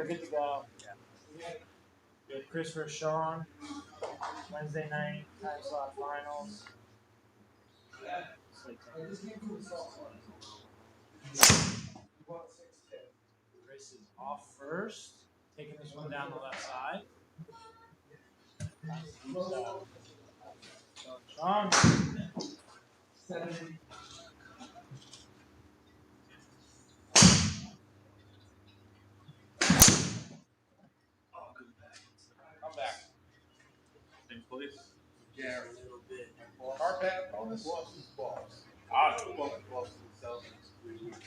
We're good to go. We have Chris versus Sean. Wednesday night, time slot finals. Chris is off first, taking this one down the left side. So Sean. Come back. Same place? Yeah, a little bit. Hard pass, bonus? Boston's balls. Boston sells in 3 weeks.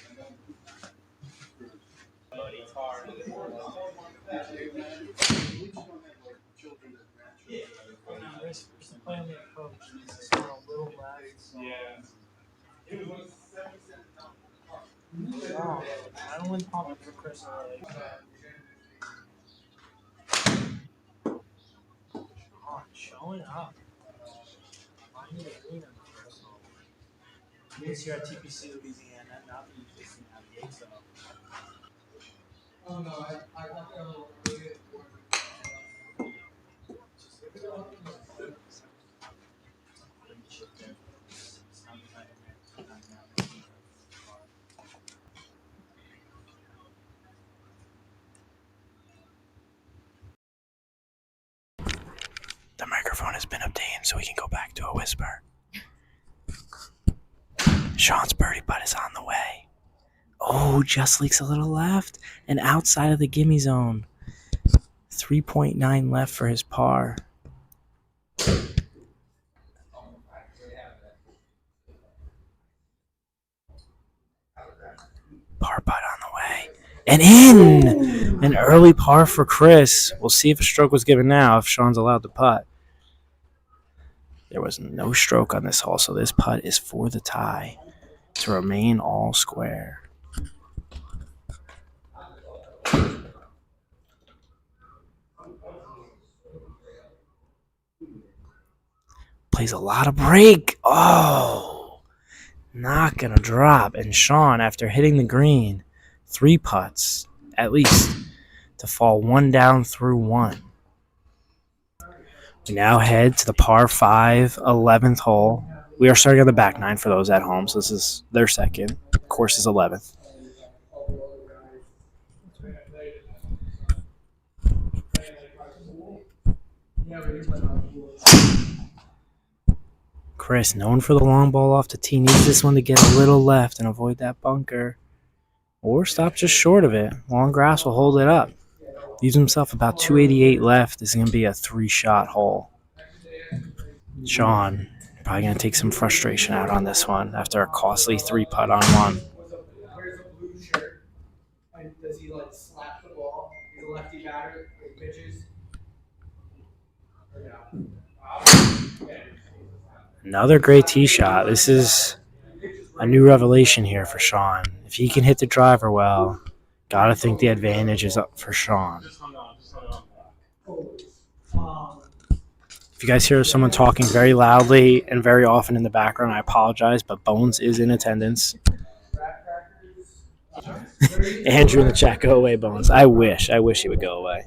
But it's hard. Chris play on the approach. This is on a little left. So. Yeah. No, I don't win pumping for Chris early. Oh, showing up. I need a green on the first one. He's here at TPC Louisiana, not the UTC navigate, so. Oh no, I got a little bit. The microphone has been obtained, so we can go back to a whisper. Sean's birdie putt is on the way. Oh, just leaks a little left and outside of the gimme zone. 3.9 left for his par. Par putt on the way. And in! An early par for Chris. We'll see if a stroke was given now, if Sean's allowed to putt. There was no stroke on this hole, so this putt is for the tie to remain all square. Plays a lot of break. Oh, not going to drop. And Sean, after hitting the green, 3 putts, at least, to fall 1 down through 1. We now head to the par 5, 11th hole. We are starting on the back 9 for those at home, so this is their second. Course is 11th. Chris, known for the long ball off the tee, needs this one to get a little left and avoid that bunker. Or stop just short of it. Long grass will hold it up. Leaves himself about 288 left. This is going to be a 3-shot hole. Sean probably going to take some frustration out on this one after a costly 3-putt on 1. Wears a blue shirt. Does he slap the ball? He's a lefty batter. He pitches. Another great tee shot. This is a new revelation here for Sean. If he can hit the driver well, gotta think the advantage is up for Sean. If you guys hear someone talking very loudly and very often in the background, I apologize, but Bones is in attendance. Andrew in the chat, go away, Bones. I wish he would go away.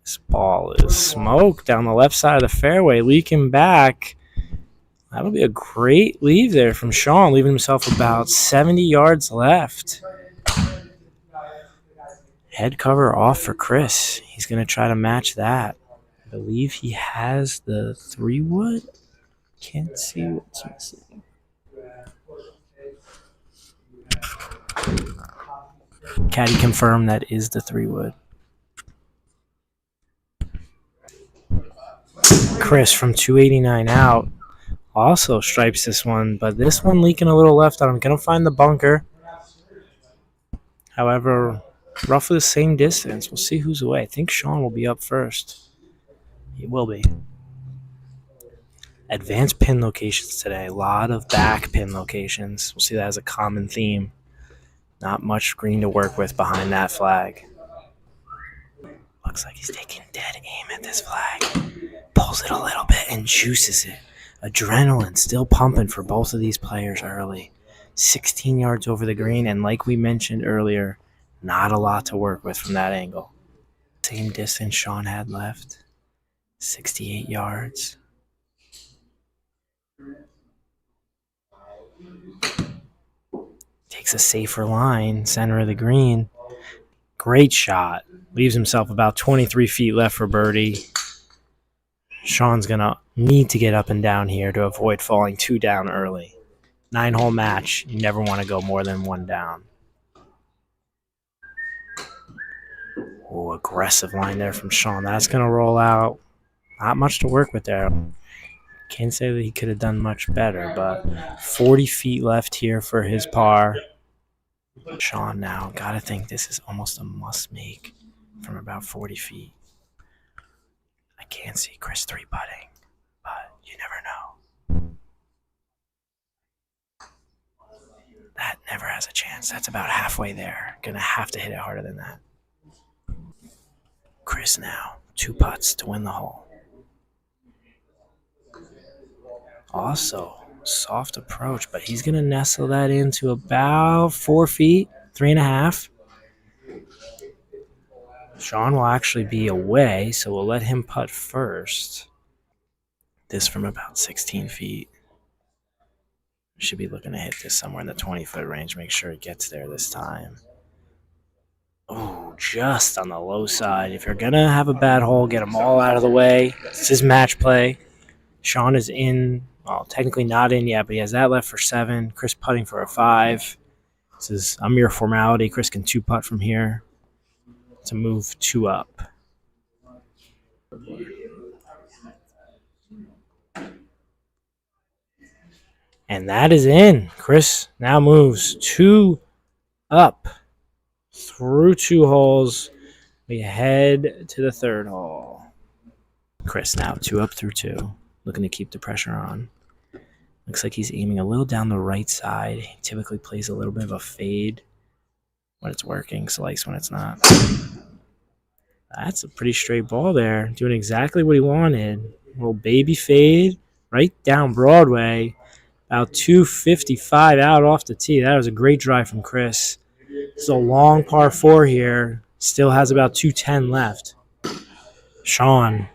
This ball is smoked down the left side of the fairway, leaking back. That'll be a great leave there from Sean, leaving himself about 70 yards left. Head cover off for Chris. He's going to try to match that. I believe he has the 3-wood. Can't see what's missing. Caddy confirmed that is the 3-wood. Chris from 289 out also stripes this one, but this one leaking a little left on him. Going to find the bunker. However, roughly the same distance. We'll see who's away. I think Sean will be up first. He will be. Advanced pin locations today. A lot of back pin locations. We'll see that as a common theme. Not much green to work with behind that flag. Looks like he's taking dead aim at this flag. Pulls it a little bit and juices it. Adrenaline still pumping for both of these players early. 16 yards over the green, and like we mentioned earlier, not a lot to work with from that angle. Same distance Sean had left, 68 yards. Takes a safer line, center of the green. Great shot. Leaves himself about 23 feet left for birdie. Sean's going to need to get up and down here to avoid falling 2 down early. 9-hole match. You never want to go more than 1 down. Oh, aggressive line there from Sean. That's going to roll out. Not much to work with there. Can't say that he could have done much better, but 40 feet left here for his par. Sean now, gotta think this is almost a must make from about 40 feet. I can't see Chris 3-putting, but you never know. That never has a chance. That's about halfway there. Gonna have to hit it harder than that. Chris now, 2 putts to win the hole. Also, soft approach, but he's going to nestle that into about 4 feet, 3.5. Sean will actually be away, so we'll let him putt first. This from about 16 feet. Should be looking to hit this somewhere in the 20-foot range. Make sure he gets there this time. Oh, just on the low side. If you're going to have a bad hole, get them all out of the way. This is match play. Sean is in. Well, technically not in yet, but he has that left for 7. Chris putting for a 5. This is a mere formality. Chris can 2-putt from here to move 2 up. And that is in. Chris now moves 2 up through 2 holes. We head to the 3rd hole. Chris now 2 up through 2. Looking to keep the pressure on. Looks like he's aiming a little down the right side. He typically plays a little bit of a fade when it's working, slice when it's not. That's a pretty straight ball there. Doing exactly what he wanted. A little baby fade right down Broadway. About 255 out off the tee. That was a great drive from Chris. It's a long par 4 here. Still has about 210 left. Sean,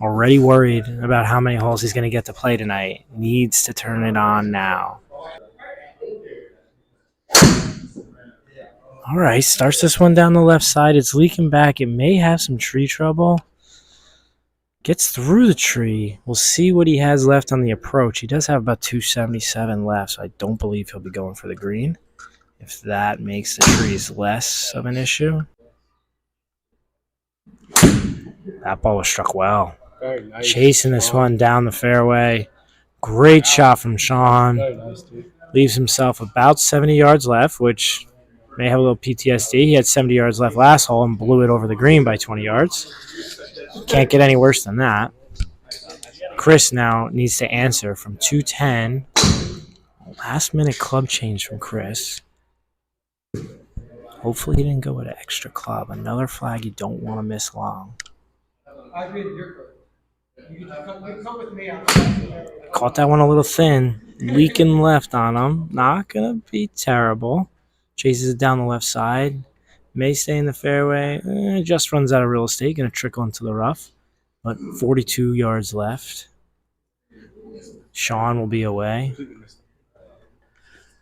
already worried about how many holes he's going to get to play tonight. Needs to turn it on now. All right, starts this one down the left side. It's leaking back. It may have some tree trouble. Gets through the tree. We'll see what he has left on the approach. He does have about 277 left, so I don't believe he'll be going for the green. If that makes the trees less of an issue. That ball was struck well. Very nice. Chasing this one down the fairway. Great shot from Sean. Very nice, dude. Leaves himself about 70 yards left, which may have a little PTSD. He had 70 yards left last hole and blew it over the green by 20 yards. Can't get any worse than that. Chris now needs to answer from 210. Last minute club change from Chris. Hopefully he didn't go with an extra club. Another flag you don't want to miss long. I agree with your coach. You can come with me on Caught that one a little thin. Leaking left on him. Not going to be terrible. Chases it down the left side. May stay in the fairway. Just runs out of real estate. Going to trickle into the rough. But 42 yards left. Sean will be away.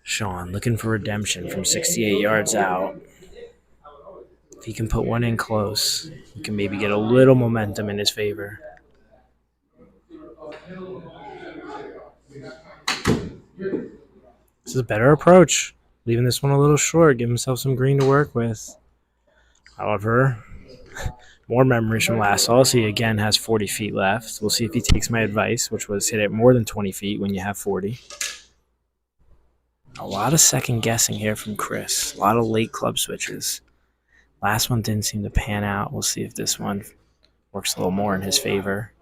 Sean looking for redemption from 68 yards out. If he can put one in close, he can maybe get a little momentum in his favor. This is a better approach. Leaving this one a little short. Give himself some green to work with. However, more memories from last hole. So he again has 40 feet left. We'll see if he takes my advice, which was hit it more than 20 feet when you have 40. A lot of second guessing here from Chris. A lot of late club switches. Last one didn't seem to pan out. We'll see if this one works a little more in his favor.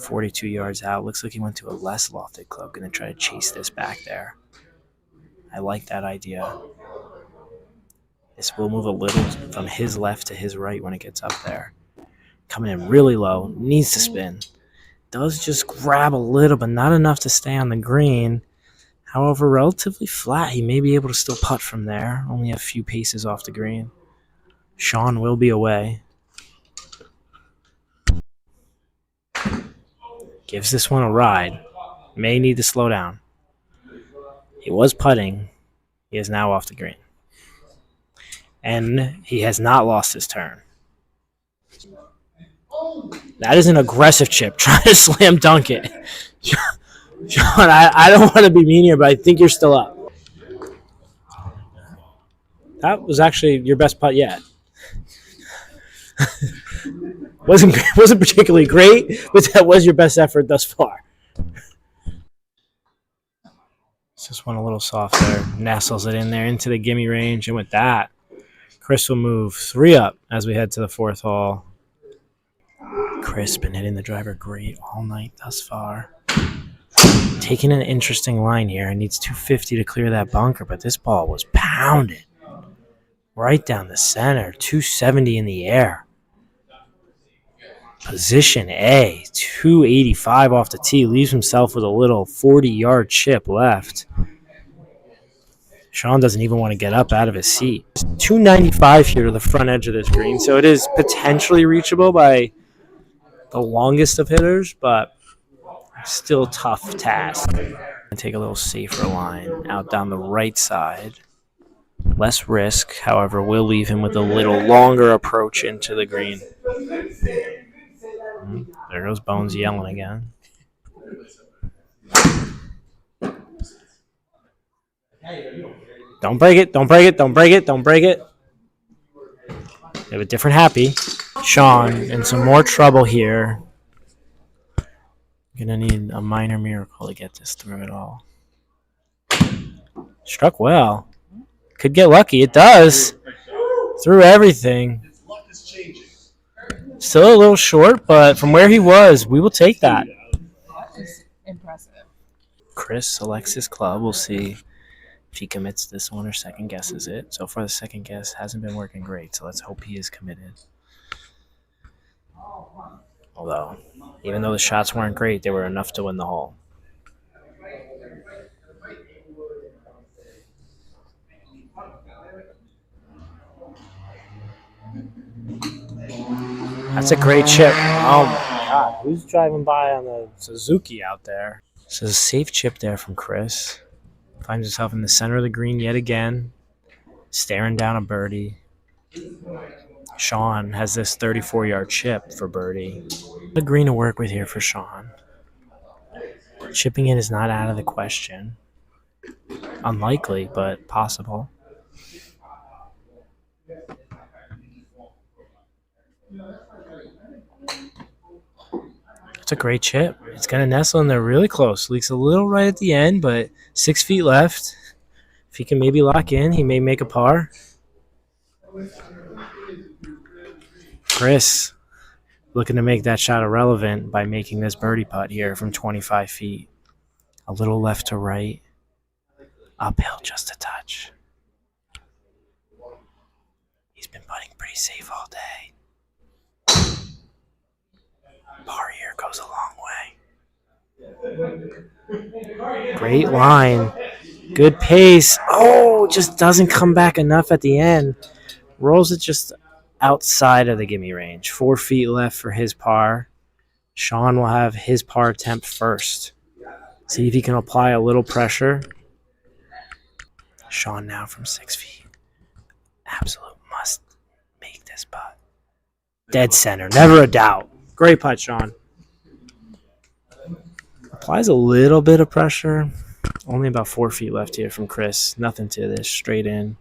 42 yards out. Looks like he went to a less lofted club. Going to try to chase this back there. I like that idea. This will move a little from his left to his right when it gets up there. Coming in really low. Needs to spin. does just grab a little, but not enough to stay on the green. However, relatively flat. He may be able to still putt from there. Only a few paces off the green. Sean will be away. Gives this one a ride. May need to slow down. He was putting. He is now off the green. And he has not lost his turn. That is an aggressive chip. Trying to slam dunk it. Sean, I don't want to be mean here, but I think you're still up. That was actually your best putt yet. wasn't particularly great, but that was your best effort thus far. Just went a little soft there. Nestles it in there into the gimme range, and with that, Chris will move 3 up as we head to the 4th hole. Chris been hitting the driver great all night thus far. Taking an interesting line here. It needs 250 to clear that bunker, but this ball was pounded right down the center. 270 in the air. Position A, 285 off the tee. Leaves himself with a little 40-yard chip left. Sean doesn't even want to get up out of his seat. 295 here to the front edge of this green, so it is potentially reachable by the longest of hitters, but still tough task. Take a little safer line out down the right side. Less risk, however, will leave him with a little longer approach into the green. There goes Bones yelling again. Don't break it, don't break it, don't break it, don't break it. We have a different happy. Sean in some more trouble here. Gonna need a minor miracle to get this through it all. Struck well. Could get lucky. It does. Through everything. Still a little short, but from where he was, we will take that. That is impressive. Chris selects his club. We'll see if he commits this one or second guesses it. So far, the second guess hasn't been working great, so let's hope he is committed. Although, even though the shots weren't great, they were enough to win the hole. That's a great chip. Oh my God, who's driving by on the Suzuki out there? This is a safe chip there from Chris. Finds himself in the center of the green yet again, staring down a birdie. Sean has this 34-yard chip for birdie. The green to work with here for Sean. Chipping in is not out of the question. Unlikely, but possible. It's a great chip. It's going to nestle in there really close. Leaks a little right at the end, but 6 feet left. If he can maybe lock in, he may make a par. Chris looking to make that shot irrelevant by making this birdie putt here from 25 feet. A little left to right. Uphill just a touch. He's been putting pretty safe all day. Par here goes a long way. Great line. Good pace. Oh, just doesn't come back enough at the end. Rolls it just outside of the gimme range. 4 feet left for his par. Sean will have his par attempt first. See if he can apply a little pressure. Sean now from 6 feet. Absolute must make this putt. Dead center. Never a doubt. Great putt, Sean. Applies a little bit of pressure. Only about 4 feet left here from Chris. Nothing to this. Straight in.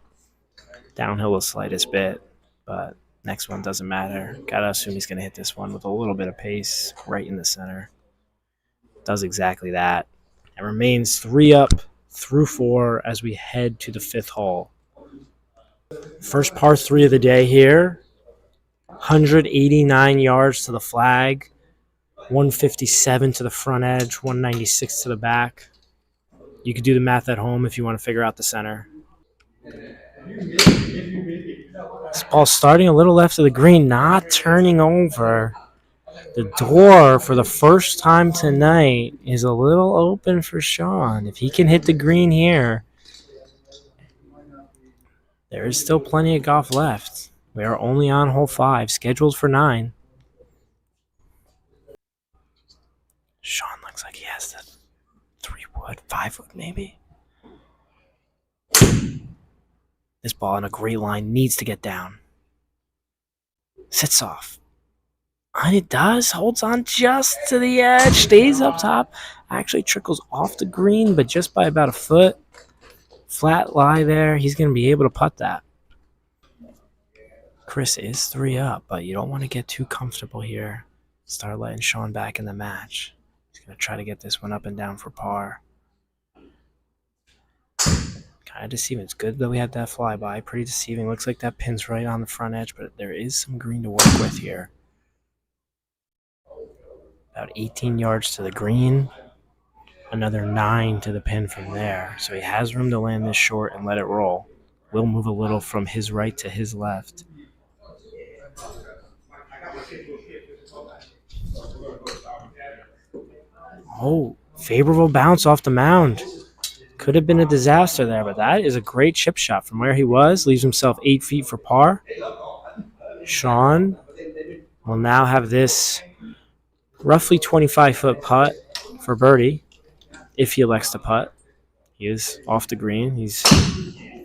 Downhill the slightest bit. But next one doesn't matter. Gotta assume he's going to hit this one with a little bit of pace right in the center. Does exactly that. And remains 3 up through 4 as we head to the 5th hole. First par 3 of the day here. 189 yards to the flag. 157 to the front edge. 196 to the back. You could do the math at home if you want to figure out the center. This ball's starting a little left of the green, not turning over. The door, for the first time tonight, is a little open for Sean. If he can hit the green here, there is still plenty of golf left. We are only on hole 5, scheduled for 9. Sean looks like he has the 3-wood, 5-wood maybe. This ball in a great line needs to get down. Sits off. And it does. Holds on just to the edge. Stays up top. Actually trickles off the green, but just by about a foot. Flat lie there. He's going to be able to putt that. Chris is 3 up, but you don't want to get too comfortable here. Start letting Sean back in the match. He's going to try to get this one up and down for par. Kind of deceiving. It's good that we had that flyby. Pretty deceiving. Looks like that pin's right on the front edge, but there is some green to work with here. About 18 yards to the green. Another 9 to the pin from there. So he has room to land this short and let it roll. Will move a little from his right to his left. Oh, favorable bounce off the mound. Could have been a disaster there, but that is a great chip shot from where he was. Leaves himself 8 feet for par. Sean will now have this roughly 25-foot putt for birdie if he elects to putt. He is off the green. He's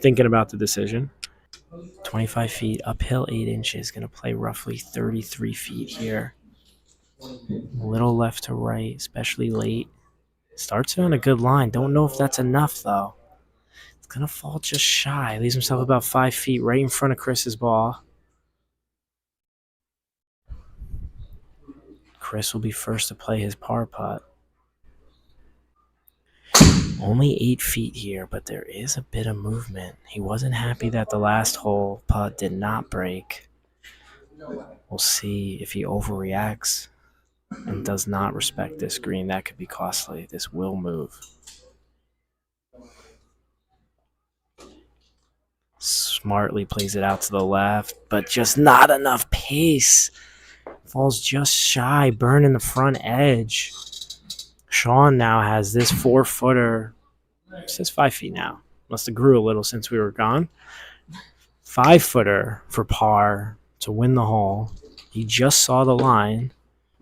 thinking about the decision. 25 feet, uphill 8 inches. Going to play roughly 33 feet here. A little left to right, especially late. Starts on a good line. Don't know if that's enough, though. It's going to fall just shy. Leaves himself about 5 feet right in front of Chris's ball. Chris will be first to play his par putt. Only 8 feet here, but there is a bit of movement. He wasn't happy that the last hole putt did not break. We'll see if he overreacts and does not respect this green. That could be costly. This will move. Smartly plays it out to the left, but just not enough pace. Falls just shy, burning the front edge. Sean now has this 4-footer. It says 5 feet now. Must have grew a little since we were gone. 5-footer for par to win the hole. He just saw the line.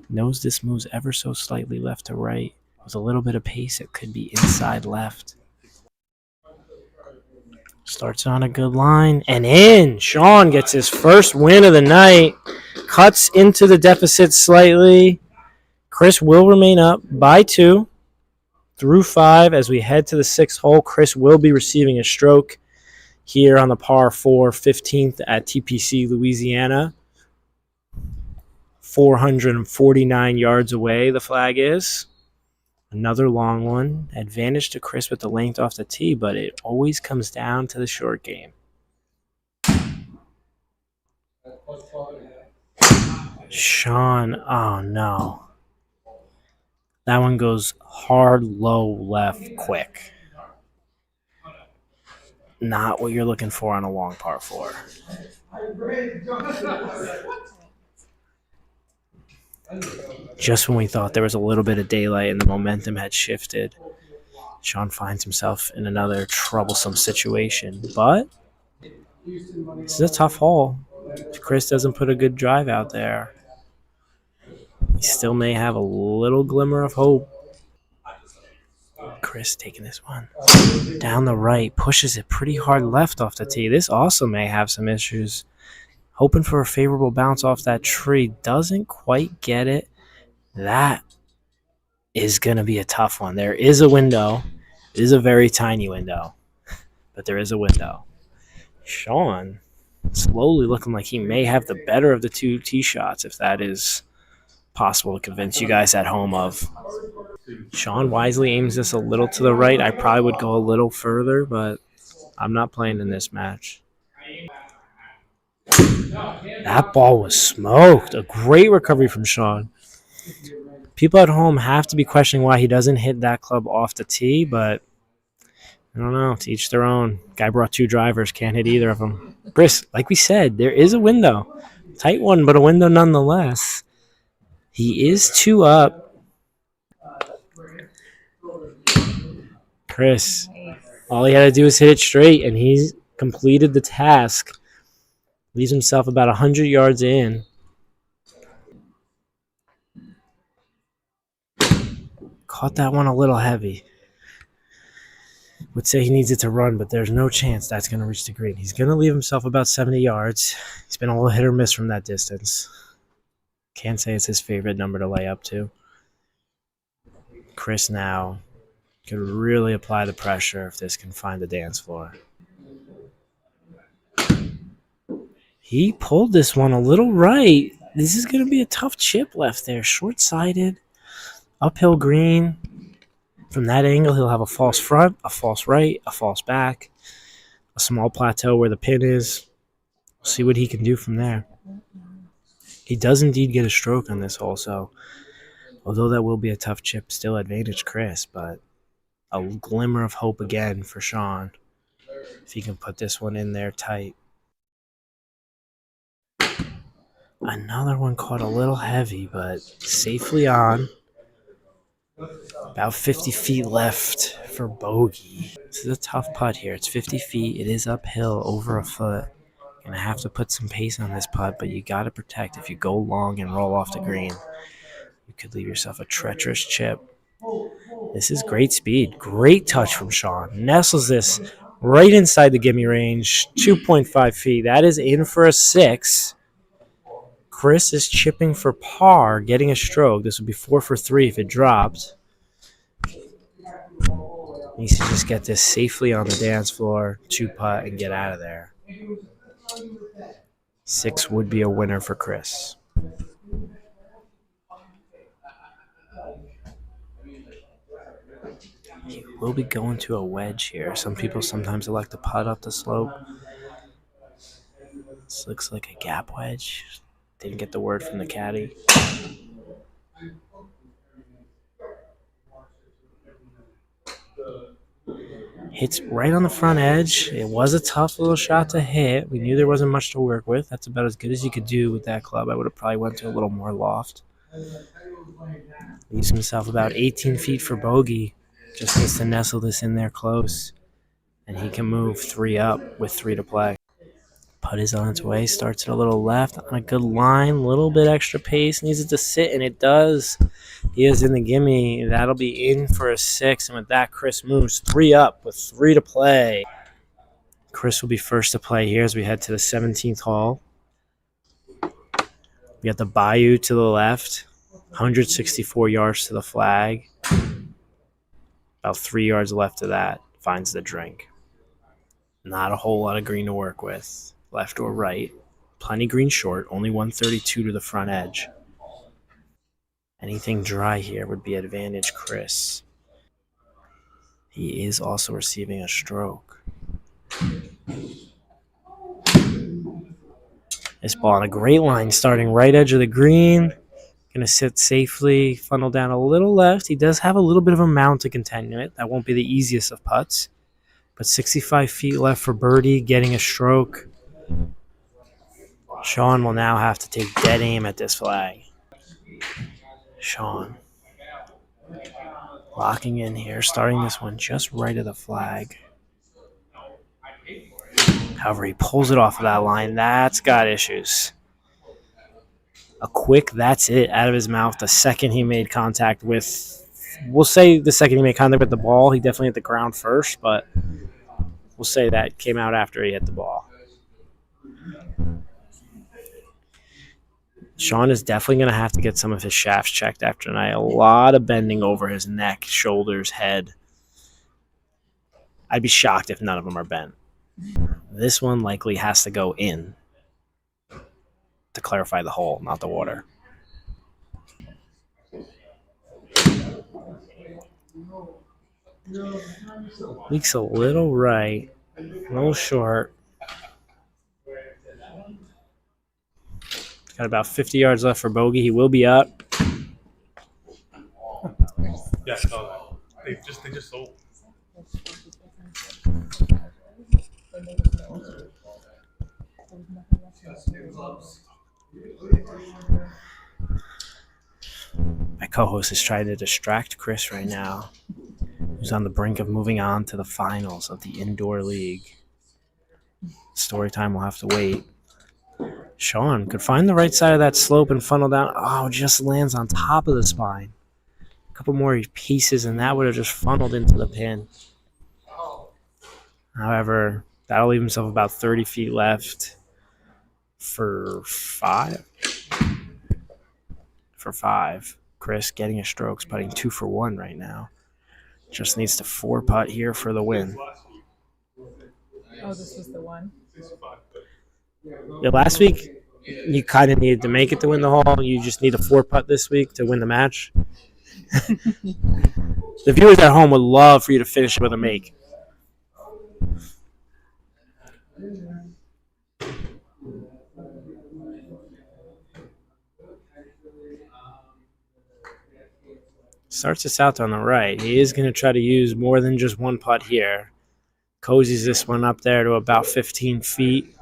Knows this moves ever so slightly left to right. With a little bit of pace, it could be inside left. Starts on a good line and in. Sean gets his first win of the night. Cuts into the deficit slightly. Chris will remain up by 2 through 5 as we head to the 6th hole. Chris will be receiving a stroke here on the par 4, 15th at TPC, Louisiana. 449 yards away, the flag is. Another long one. Advantage to Chris with the length off the tee, but it always comes down to the short game. Sean, oh no. That one goes hard, low, left, quick. Not what you're looking for on a long par 4. Just when we thought there was a little bit of daylight and the momentum had shifted, Sean finds himself in another troublesome situation. But this is a tough hole. If Chris doesn't put a good drive out there, he still may have a little glimmer of hope. Chris taking this one down the right, pushes it pretty hard left off the tee. This also may have some issues. Hoping for a favorable bounce off that tree. Doesn't quite get it. That is going to be a tough one. There is a window. It is a very tiny window, but there is a window. Sean slowly looking like he may have the better of the 2 tee shots, if that is possible to convince you guys at home of. Sean wisely aims this a little to the right. I probably would go a little further, but I'm not playing in this match. That ball was smoked. A great recovery from Sean. People at home have to be questioning why he doesn't hit that club off the tee, but I don't know. To each their own. Guy brought 2 drivers. Can't hit either of them. Chris, like we said, there is a window. Tight one, but a window nonetheless. He is 2 up. Chris, all he had to do was hit it straight, and he's completed the task. Leaves himself about 100 yards in. Caught that one a little heavy. Would say he needs it to run, but there's no chance that's going to reach the green. He's going to leave himself about 70 yards. He's been a little hit or miss from that distance. Can't say it's his favorite number to lay up to. Chris now could really apply the pressure if this can find the dance floor. He pulled this one a little right. This is going to be a tough chip left there. Short-sided, uphill green. From that angle, he'll have a false front, a false right, a false back, a small plateau where the pin is. We'll see what he can do from there. He does indeed get a stroke on this hole, so although that will be a tough chip, still advantage Chris, but a glimmer of hope again for Sean if he can put this one in there tight. Another one caught a little heavy, but safely on. About 50 feet left for bogey. This is a tough putt here. It's 50 feet. It is uphill over a foot. Gonna have to put some pace on this putt, but you got to protect. If you go long and roll off the green, you could leave yourself a treacherous chip. This is great speed. Great touch from Sean. Nestles this right inside the gimme range. 2.5 feet. That is in for a 6. Chris is chipping for par, getting a stroke. This would be 4 for 3 if it dropped. Needs to just get this safely on the dance floor, 2-putt, and get out of there. 6 would be a winner for Chris. He will be going to a wedge here. Some people sometimes elect to putt up the slope. This looks like a gap wedge. Didn't get the word from the caddy. Hits right on the front edge. It was a tough little shot to hit. We knew there wasn't much to work with. That's about as good as you could do with that club. I would have probably went to a little more loft. Leaves himself about 18 feet for bogey. Just needs to nestle this in there close. And he can move 3 up with 3 to play. Putt is on its way. Starts at a little left on a good line. Little bit extra pace. Needs it to sit, and it does. He is in the gimme. That'll be in for a 6. And with that, Chris moves 3 up with 3 to play. Chris will be first to play here as we head to the 17th hole. We got the Bayou to the left. 164 yards to the flag. About 3 yards left of that. Finds the drink. Not a whole lot of green to work with. Left or right. Plenty green short. Only 132 to the front edge. Anything dry here would be advantage Chris. He is also receiving a stroke. This ball on a great line starting right edge of the green. Going to sit safely, funnel down a little left. He does have a little bit of a mound to contend with. That won't be the easiest of putts. But 65 feet left for birdie, getting a stroke. Sean will now have to take dead aim at this flag. Sean locking in here, starting this one just right of the flag. However, he pulls it off of that line. That's got issues. A quick that's it out of his mouth the second he made contact with, we'll say the second he made contact with the ball. He definitely hit the ground first, but we'll say that came out after he hit the ball. Sean is definitely going to have to get some of his shafts checked after tonight. A lot of bending over his neck, shoulders, head. I'd be shocked if none of them are bent. This one likely has to go in to clarify the hole, not the water. Leaks a little right, a little short. Got about 50 yards left for bogey. He will be up. Yeah, no, they just sold. co-host is trying to distract Chris right now, who's on the brink of moving on to the finals of the indoor league. Story time will have to wait. Sean could find the right side of that slope and funnel down. Oh, just lands on top of the spine. A couple more pieces, and that would have just funneled into the pin. However, that'll leave himself about 30 feet left for 5. For 5. Chris getting his strokes, putting 2 for 1 right now. Just needs to 4-putt here for the win. Oh, this was the one. Yeah, last week, you kind of needed to make it to win the hole. You just need a 4-putt this week to win the match. The viewers at home would love for you to finish with a make. Starts us out on the right. He is going to try to use more than just one putt here. Cozies this one up there to about 15 feet.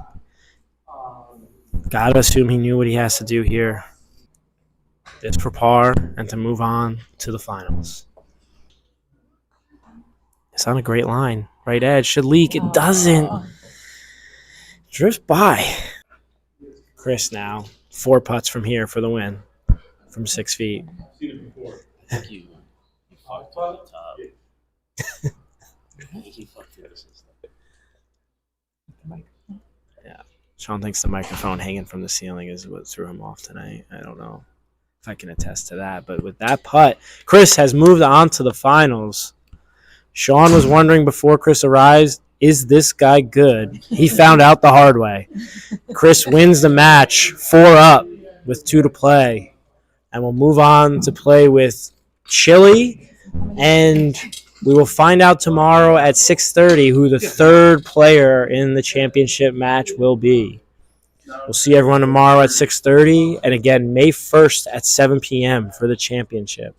Gotta assume he knew what he has to do here. This for par and to move on to the finals. It's on a great line. Right edge should leak. It doesn't. Drifts by. Chris now. 4 putts from here for the win. From 6 feet. I think you fucked up the top. I think you fucked the system. Yeah. Sean thinks the microphone hanging from the ceiling is what threw him off tonight. I don't know if I can attest to that. But with that putt, Chris has moved on to the finals. Sean was wondering before Chris arrives, is this guy good? He found out the hard way. Chris wins the match 4 up with 2 to play. And we'll move on to play with Chile. And we will find out tomorrow at 6:30 who the 3rd player in the championship match will be. We'll see everyone tomorrow at 6:30. And again, May 1st at 7 p.m. for the championship.